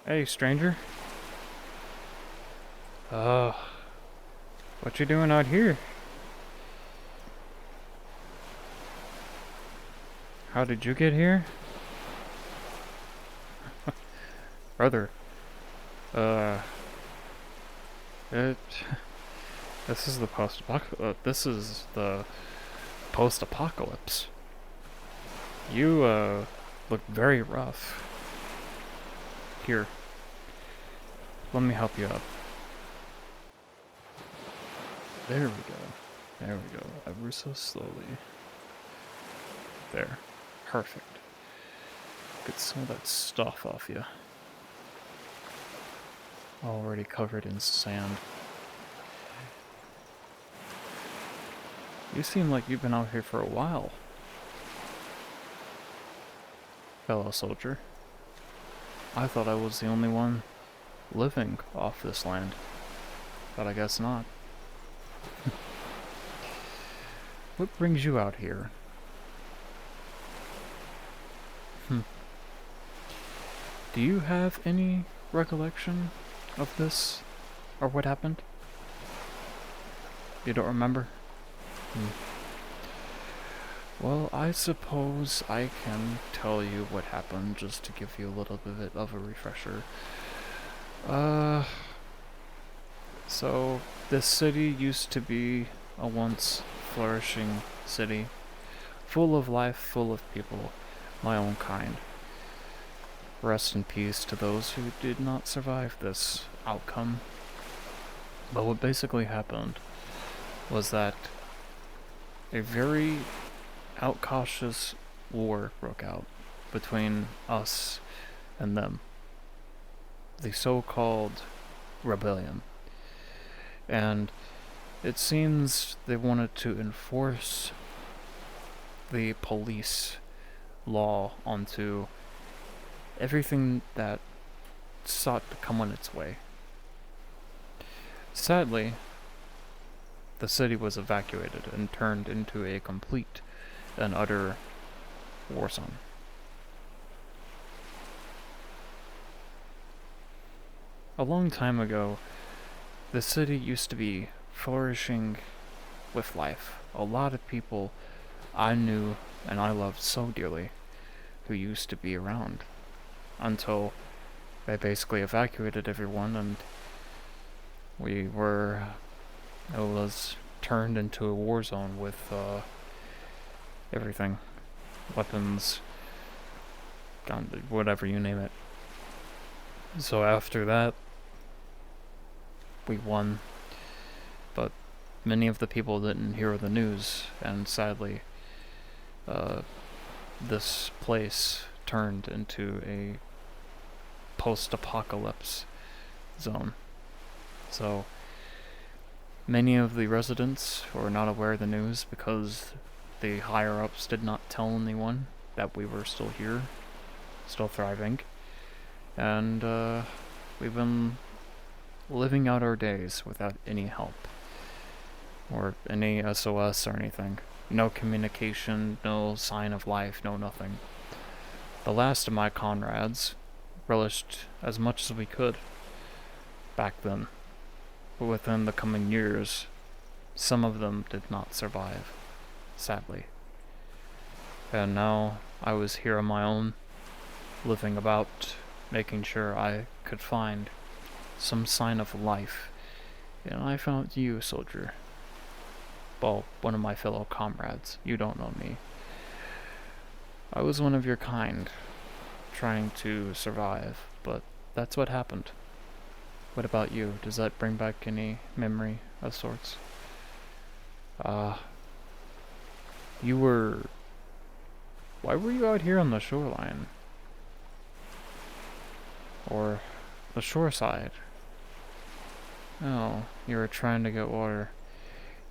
Hey, stranger. Uh, what you doing out here? How did you get here? Brother, uh, it... This is the post-apocalypse. You, look very rough. Here, let me help you up. There we go. There we go. Ever so slowly. There. Perfect. Get some of that stuff off you. Already covered in sand. You seem like you've been out here for a while, fellow soldier. I thought I was the only one living off this land, but I guess not. What brings you out here? Do you have any recollection of this, or what happened? You don't remember? Well, I suppose I can tell you what happened just to give you a little bit of a refresher. So this city used to be a once flourishing city, full of life, full of people, my own kind. Rest in peace to those who did not survive this outcome. But what basically happened was that a very outcautious war broke out between us and them. The so-called rebellion. And it seems they wanted to enforce the police law onto everything that sought to come on its way. Sadly, the city was evacuated and turned into a complete and utter war zone. A long time ago, the city used to be flourishing with life. A lot of people I knew and I loved so dearly who used to be around until they basically evacuated everyone and it was turned into a war zone with everything. Weapons, gun, whatever you name it. So after that, we won, but many of the people didn't hear the news, and sadly, this place turned into a post-apocalypse zone. So many of the residents were not aware of the news because the higher-ups did not tell anyone that we were still here, still thriving, and we've been living out our days without any help or any SOS or anything. No communication, no sign of life, no nothing. The last of my comrades relished as much as we could back then, but within the coming years, some of them did not survive, sadly. And now I was here on my own, living about, making sure I could find some sign of life, and I found you, soldier. Well, one of my fellow comrades. You don't know me. I was one of your kind, trying to survive, but that's what happened. What about you? Does that bring back any memory of sorts? You were... Why were you out here on the shoreline? Or the shore side? Oh, you were trying to get water.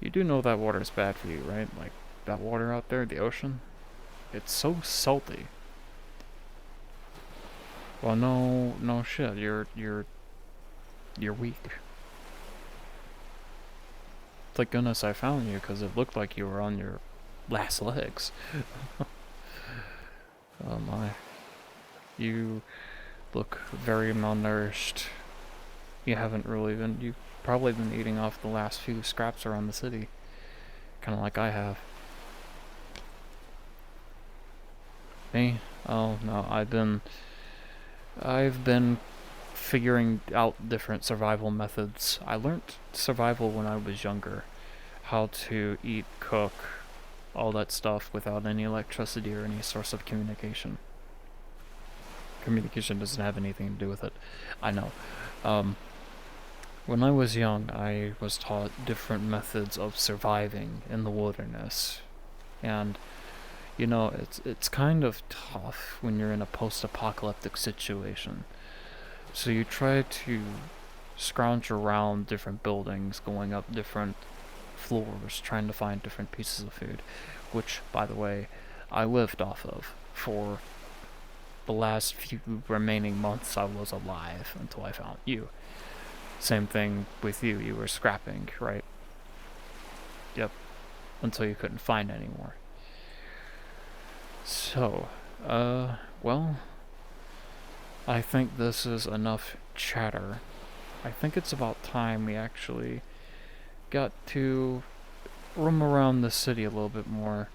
You do know that water's bad for you, right? Like, that water out there, the ocean? It's so salty. Well, no shit, you're weak. Thank goodness I found you, because it looked like you were on your last legs. Oh my. You look very malnourished. You haven't really been, you've probably been eating off the last few scraps around the city. Kinda like I have. Me? Oh no, I've been figuring out different survival methods. I learned survival when I was younger. How to eat, cook, all that stuff without any electricity or any source of communication. Communication doesn't have anything to do with it. I know. When I was young, I was taught different methods of surviving in the wilderness. And, you know, it's kind of tough when you're in a post-apocalyptic situation. So you try to scrounge around different buildings, going up different floors, trying to find different pieces of food, which, by the way, I lived off of for the last few remaining months I was alive until I found you. Same thing with you, you were scrapping, right? Yep, until you couldn't find any more. So, well, I think this is enough chatter. I think it's about time we actually got to roam around the city a little bit more.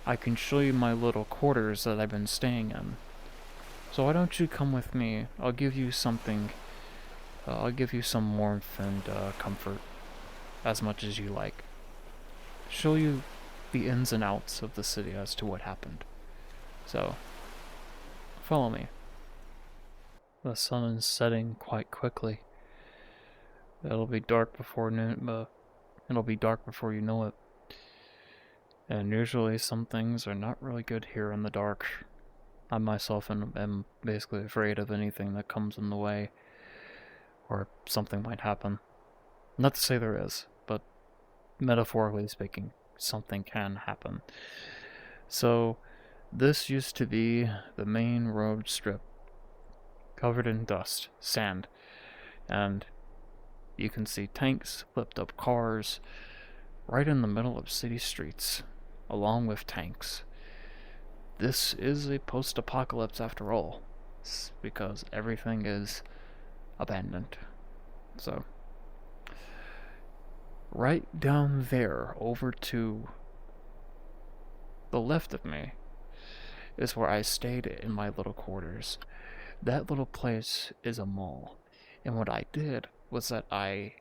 I can show you my little quarters that I've been staying in. So why don't you come with me? I'll give you something. I'll give you some warmth and comfort as much as you like. Show you the ins and outs of the city as to what happened. So, follow me. The sun is setting quite quickly. It'll be dark before noon, it'll be dark before you know it. And usually some things are not really good here in the dark. I myself am basically afraid of anything that comes in the way, or something might happen. Not to say there is, but metaphorically speaking, something can happen. So, this used to be the main road strip, covered in dust, sand, and you can see tanks, flipped up cars, right in the middle of city streets, along with tanks. This is a post-apocalypse after all, because everything is abandoned. So, right down there, over to the left of me, is where I stayed in my little quarters. That little place is a mall, and what I did was that I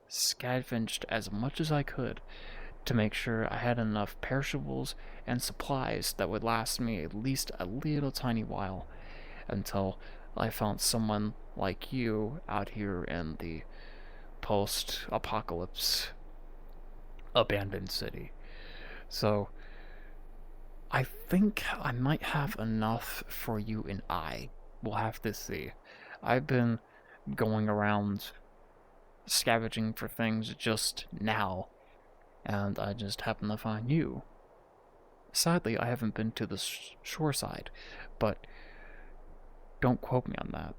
scavenged as much as I could to make sure I had enough perishables and supplies that would last me at least a little tiny while until I found someone like you out here in the post-apocalypse abandoned city. So, I think I might have enough for you and I. We'll have to see. I've been going around scavenging for things just now, and I just happened to find you. Sadly, I haven't been to the shore side, but don't quote me on that.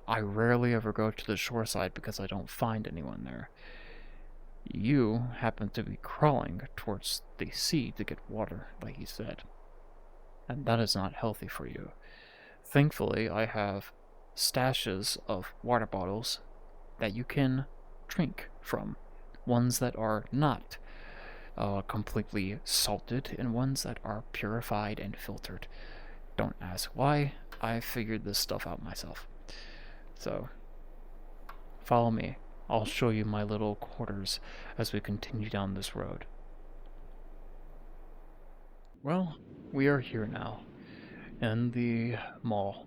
I rarely ever go to the shore side because I don't find anyone there. You happen to be crawling towards the sea to get water, like you said, and that is not healthy for you. Thankfully, I have stashes of water bottles that you can drink from. Ones that are not completely salted, and ones that are purified and filtered. Don't ask why, I figured this stuff out myself. So, follow me. I'll show you my little quarters as we continue down this road. Well, we are here now, in the mall.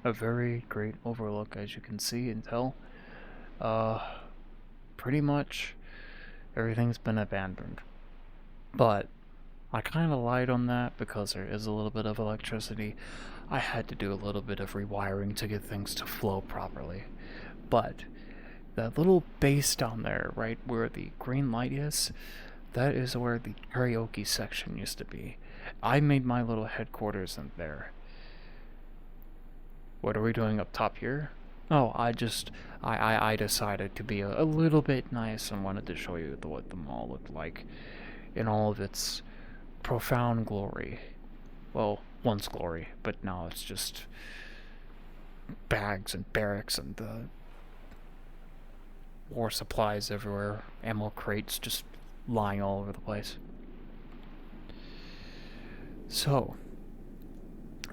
A very great overlook, as you can see and tell. Pretty much everything's been abandoned. But I kind of lied on that because there is a little bit of electricity. I had to do a little bit of rewiring to get things to flow properly. But that little base down there, right where the green light is, that is where the karaoke section used to be. I made my little headquarters in there. What are we doing up top here? Oh, I decided to be a little bit nice and wanted to show you what the mall looked like in all of its profound glory. Well, once glory, but now it's just bags and barracks and war supplies everywhere, ammo crates just lying all over the place. So,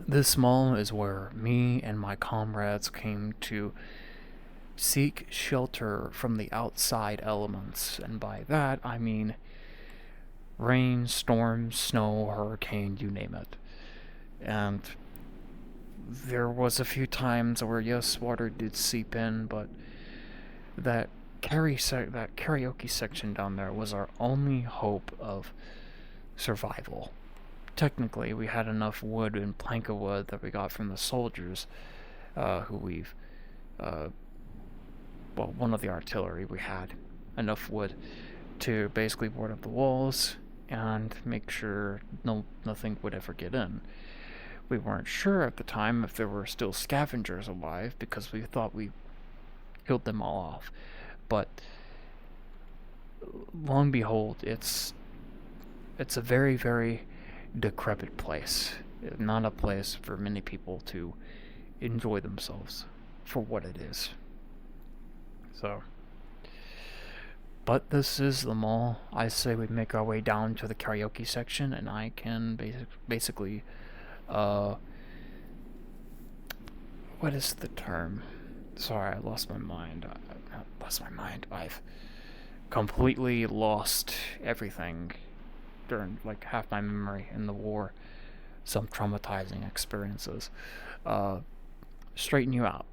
this mall is where me and my comrades came to seek shelter from the outside elements, and by that I mean rain, storm, snow, hurricane, you name it. And there was a few times where yes, water did seep in, but that that karaoke section down there was our only hope of survival. Technically, we had enough wood and plank of wood that we got from the soldiers, who we've, well, one of the artillery we had enough wood to basically board up the walls and make sure nothing would ever get in. We weren't sure at the time if there were still scavengers alive because we thought we killed them all off. But long and behold, it's a very, very decrepit place. Not a place for many people to enjoy themselves for what it is. So, but this is the mall. I say we make our way down to the karaoke section, and I can basically, what is the term? Sorry, I lost my mind. I've completely lost everything during like half my memory in the war. Some traumatizing experiences. Straighten you out.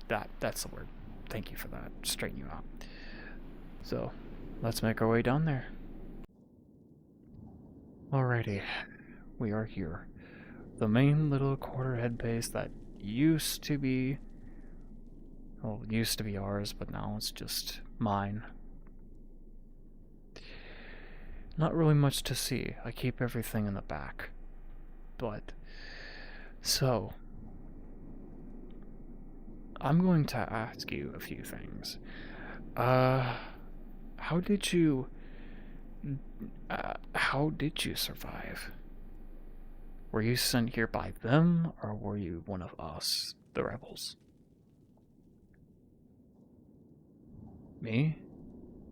That's the word. Thank you for that. Straighten you out. So, let's make our way down there. Alrighty, we are here. The main little quarterhead base that used to be ours, but now it's just mine. Not really much to see. I keep everything in the back. But, so, I'm going to ask you a few things. How did you survive? Were you sent here by them, or were you one of us, the rebels? Me?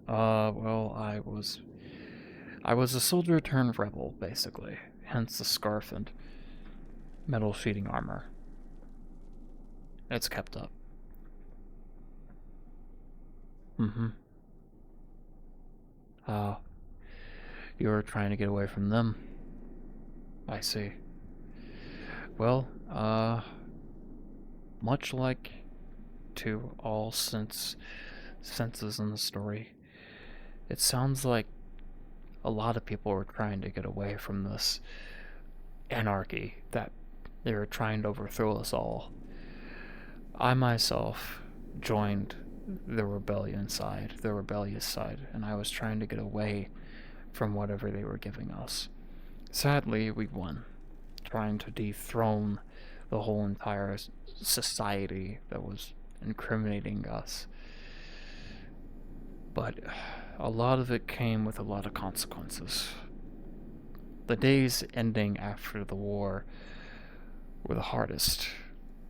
Well, I was a soldier turned rebel, basically. Hence the scarf and metal sheeting armor. It's kept up. Mm-hmm. You were trying to get away from them. I see. Well, much like to all senses in the story, it sounds like a lot of people were trying to get away from this anarchy that they were trying to overthrow us all. I myself joined the rebellious side, and I was trying to get away from whatever they were giving us. Sadly, we won, trying to dethrone the whole entire society that was incriminating us. But a lot of it came with a lot of consequences. The days ending after the war were the hardest.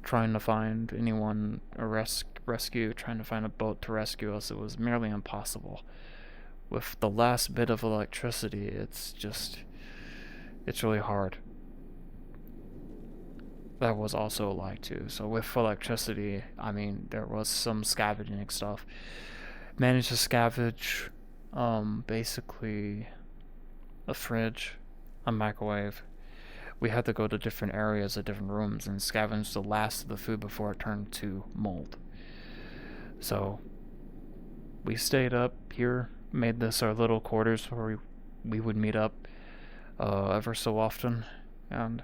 Trying to find anyone rescue, trying to find a boat to rescue us, it was merely impossible. With the last bit of electricity, it's really hard. That was also a lie too. So with electricity, I mean, there was some scavenging stuff. Managed to scavenge, basically a fridge, a microwave. We had to go to different areas of different rooms and scavenge the last of the food before it turned to mold. So we stayed up here, made this our little quarters where we would meet up ever so often, and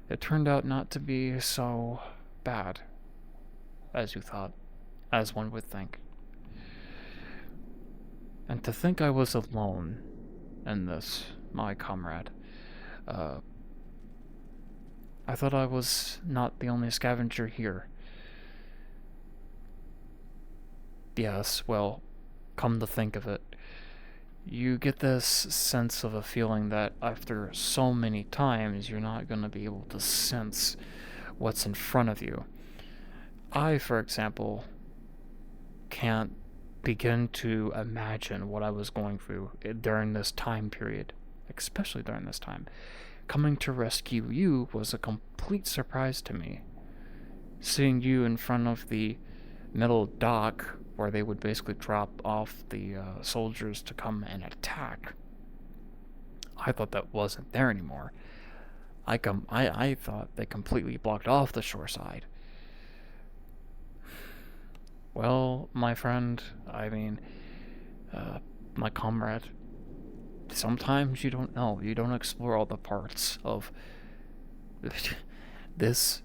it turned out not to be so bad as you thought, as one would think. And to think I was alone in this, my comrade. I thought I was not the only scavenger here. Yes, well, come to think of it, you get this sense of a feeling that after so many times, you're not going to be able to sense what's in front of you. I, for example, can't begin to imagine what I was going through during this time period, especially during this time. Coming to rescue you was a complete surprise to me. Seeing you in front of the middle dock where they would basically drop off the soldiers to come and attack. I thought that wasn't there anymore. I thought they completely blocked off the shore side. Well, my friend, I mean, my comrade, sometimes you don't know. You don't explore all the parts of this.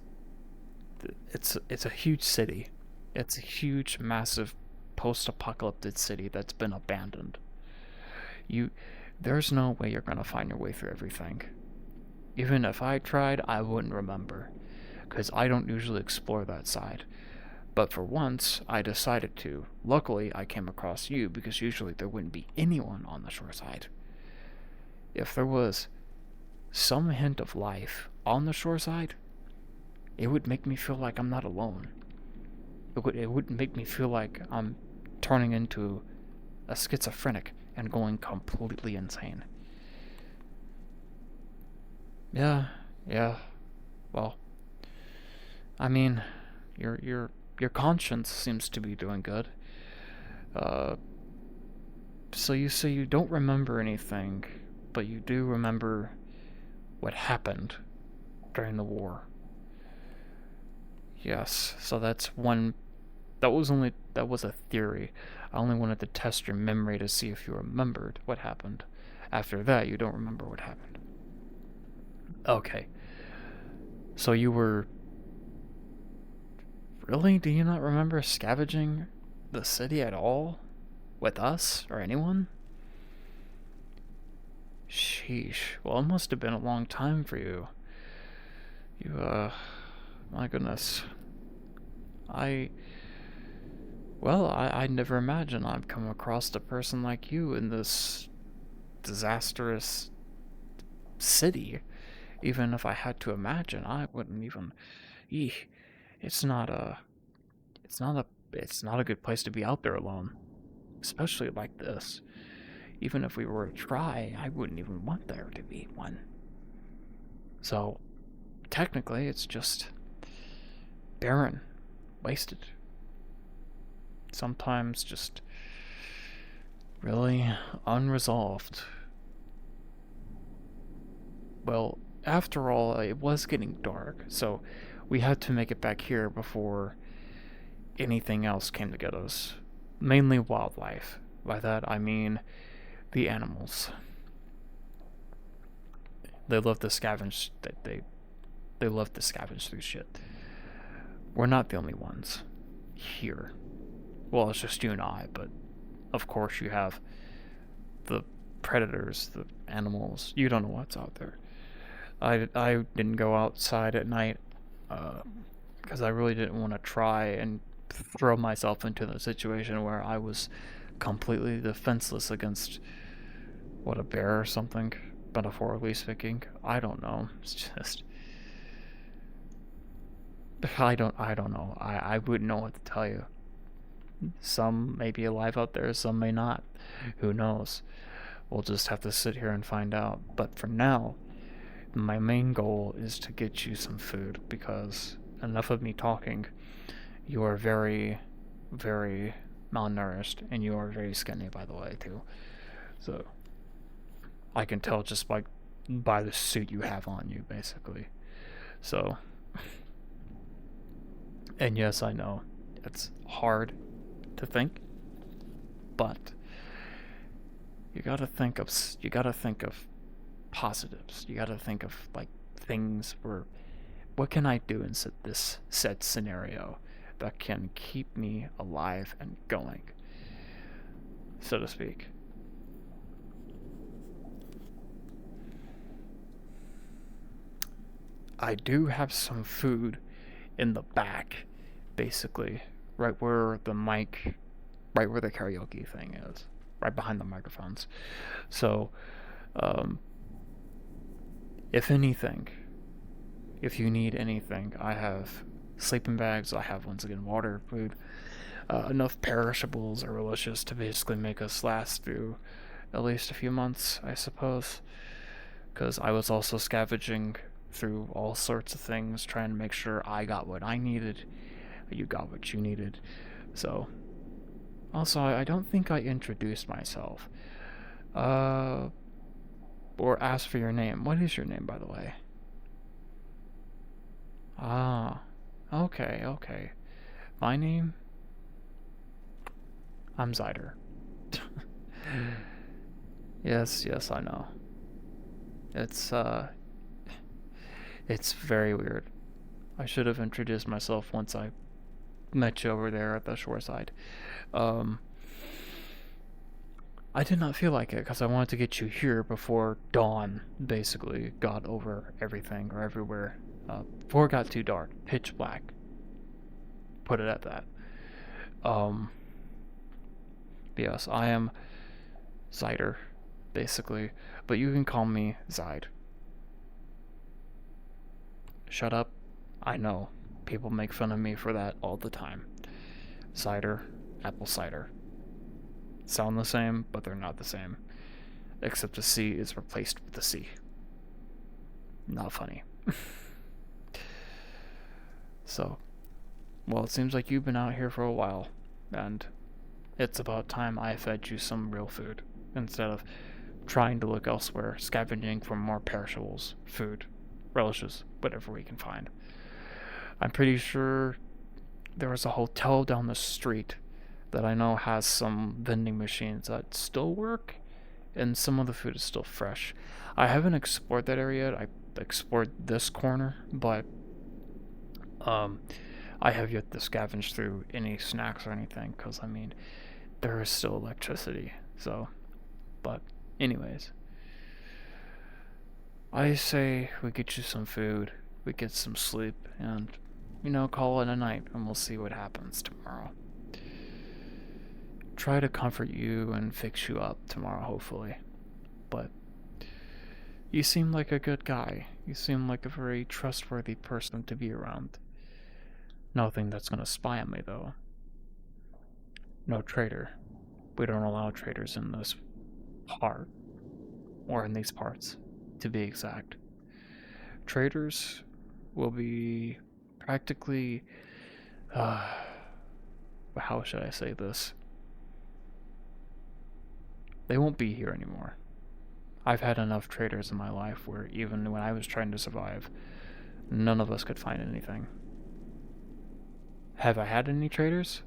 It's a huge city. It's a huge, massive, post-apocalyptic city that's been abandoned. You, there's no way you're gonna find your way through everything. Even if I tried, I wouldn't remember, because I don't usually explore that side. But for once, I decided to. Luckily, I came across you, because usually there wouldn't be anyone on the shore side. If there was some hint of life on the shore side, it would make me feel like I'm not alone. It would make me feel like I'm turning into a schizophrenic and going completely insane. Yeah. Well, I mean, your conscience seems to be doing good. Uh, so you say you don't remember anything, but you do remember what happened during the war. Yes, so that's one. That was a theory. I only wanted to test your memory to see if you remembered what happened. After that, you don't remember what happened. Okay. So you were. Really? Do you not remember scavenging the city at all? With us? Or anyone? Sheesh. Well, it must have been a long time for you. My goodness. I. Well, I never imagined I'd come across a person like you in this disastrous city. Even if I had to imagine, I wouldn't even. Eeh, it's not a. It's not a. It's not a good place to be out there alone, especially like this. Even if we were to try, I wouldn't even want there to be one. So, technically, it's just barren, wasted. Sometimes just really unresolved. Well, after all, it was getting dark, so we had to make it back here before anything else came to get us. Mainly wildlife. By that, I mean the animals. They love to scavenge. They love to scavenge through shit. We're not the only ones here. Well, it's just you and I, but of course you have the predators, the animals. You don't know what's out there. I didn't go outside at night because I really didn't want to try and throw myself into the situation where I was completely defenseless against what, a bear or something, metaphorically speaking. I don't know. It's just I don't know. I wouldn't know what to tell you. Some may be alive out there, some may not. Who knows? We'll just have to sit here and find out. But for now, my main goal is to get you some food, because enough of me talking. You are very, very malnourished, and you are very skinny, by the way, too. So, I can tell just by the suit you have on you, basically. So, and yes, I know, it's hard to think, but you gotta think of positives. You gotta think of like things where, what can I do in this said scenario that can keep me alive and going, so to speak. I do have some food in the back, basically, right where the mic, right where the karaoke thing is, right behind the microphones. So, um, if anything, if you need anything, I have sleeping bags. I have, once again, water, food, enough perishables or delicious to basically make us last through at least a few months, I suppose. Because I was also scavenging through all sorts of things, trying to make sure I got what I needed, you got what you needed. So, also, I don't think I introduced myself. Or asked for your name. What is your name, by the way? Ah, okay, okay. My name? I'm Zyder. Yes, yes, I know. It's, it's very weird. I should have introduced myself once I met you over there at the shoreside. Um, I did not feel like it because I wanted to get you here before dawn basically got over everything or everywhere. Before it got too dark, pitch black. Put it at that. Um, yes, I am Zyder, basically, but you can call me Zyd. Shut up. I know. People make fun of me for that all the time. Cider, apple cider. Sound the same, but they're not the same. Except the C is replaced with the C. Not funny. So, well, it seems like you've been out here for a while, and it's about time I fed you some real food, instead of trying to look elsewhere, scavenging for more perishables, food, relishes, whatever we can find. I'm pretty sure there was a hotel down the street that I know has some vending machines that still work, and some of the food is still fresh. I haven't explored that area yet. I explored this corner, but I have yet to scavenge through any snacks or anything, because, I mean, there is still electricity, so, but, anyways. I say we get you some food, we get some sleep, and, call it a night, and we'll see what happens tomorrow. Try to comfort you and fix you up tomorrow, hopefully. But you seem like a good guy. You seem like a very trustworthy person to be around. Nothing that's gonna spy on me, though. No traitor. We don't allow traitors in this part. Or in these parts, to be exact. Traitors will be practically... how should I say this? They won't be here anymore. I've had enough traitors in my life where even when I was trying to survive, none of us could find anything. Have I had any traitors?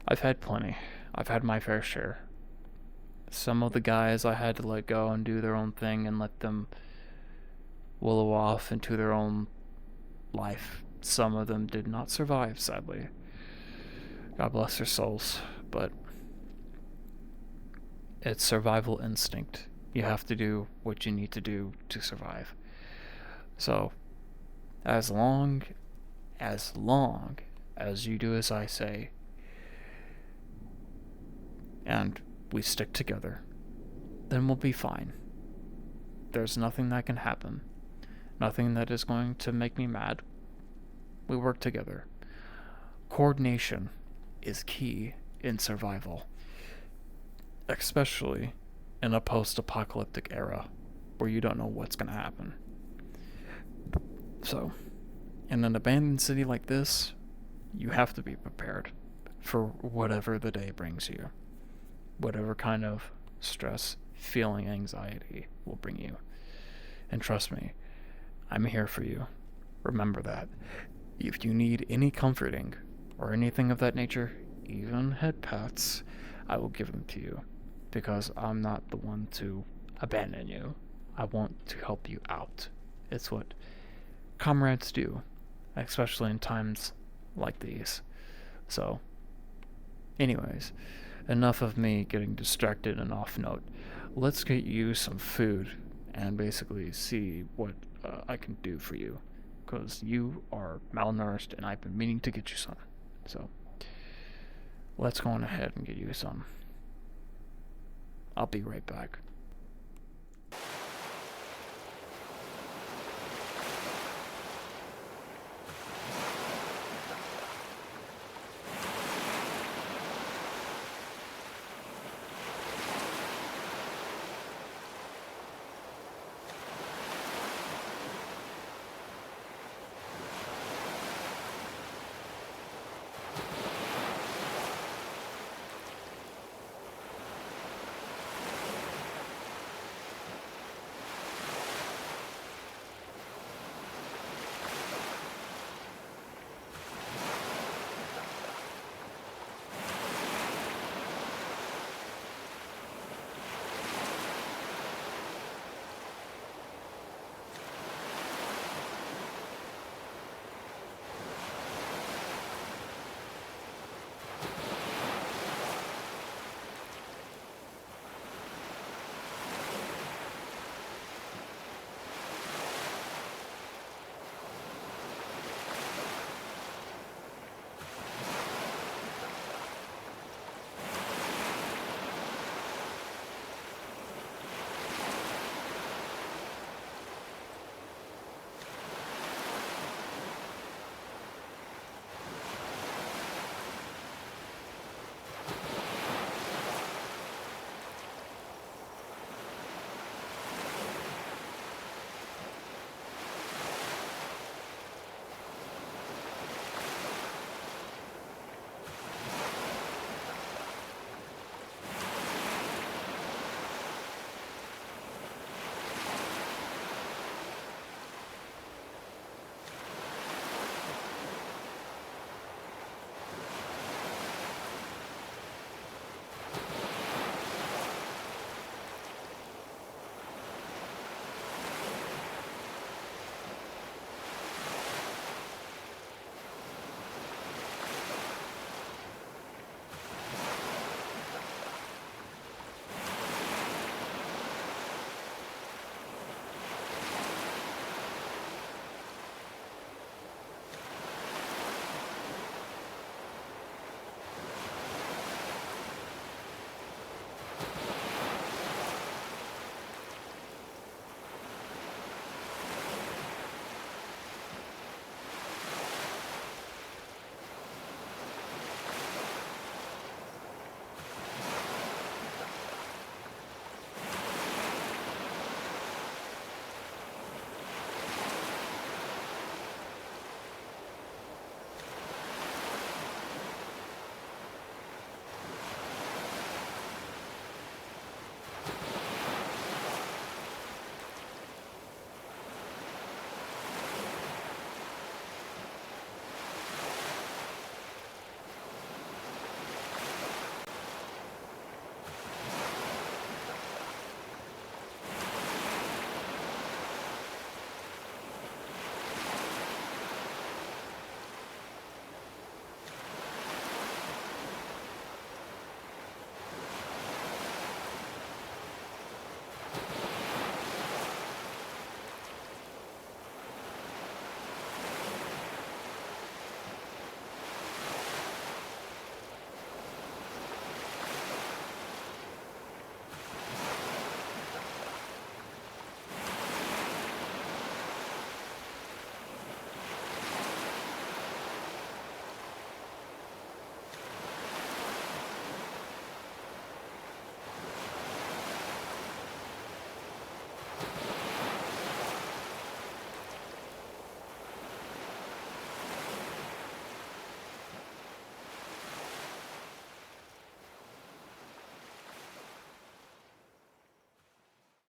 I've had plenty. I've had my fair share. Some of the guys I had to let go and do their own thing and let them wallow off into their own life. Some of them did not survive, sadly. God bless their souls, but it's survival instinct. You have to do what you need to do to survive. So, as long as you do as I say, and we stick together, then we'll be fine. There's nothing that can happen. Nothing that is going to make me mad. We work together. Coordination is key in survival. Especially in a post-apocalyptic era where you don't know what's going to happen. So, in an abandoned city like this, you have to be prepared for whatever the day brings you. Whatever kind of stress, feeling, anxiety will bring you. And trust me, I'm here for you. Remember that. If you need any comforting or anything of that nature, even head pats, I will give them to you. Because I'm not the one to abandon you. I want to help you out. It's what comrades do, especially in times like these. So, anyways, enough of me getting distracted and off note. Let's get you some food and basically see what I can do for you. Because you are malnourished and I've been meaning to get you some. So, let's go on ahead and get you some. I'll be right back.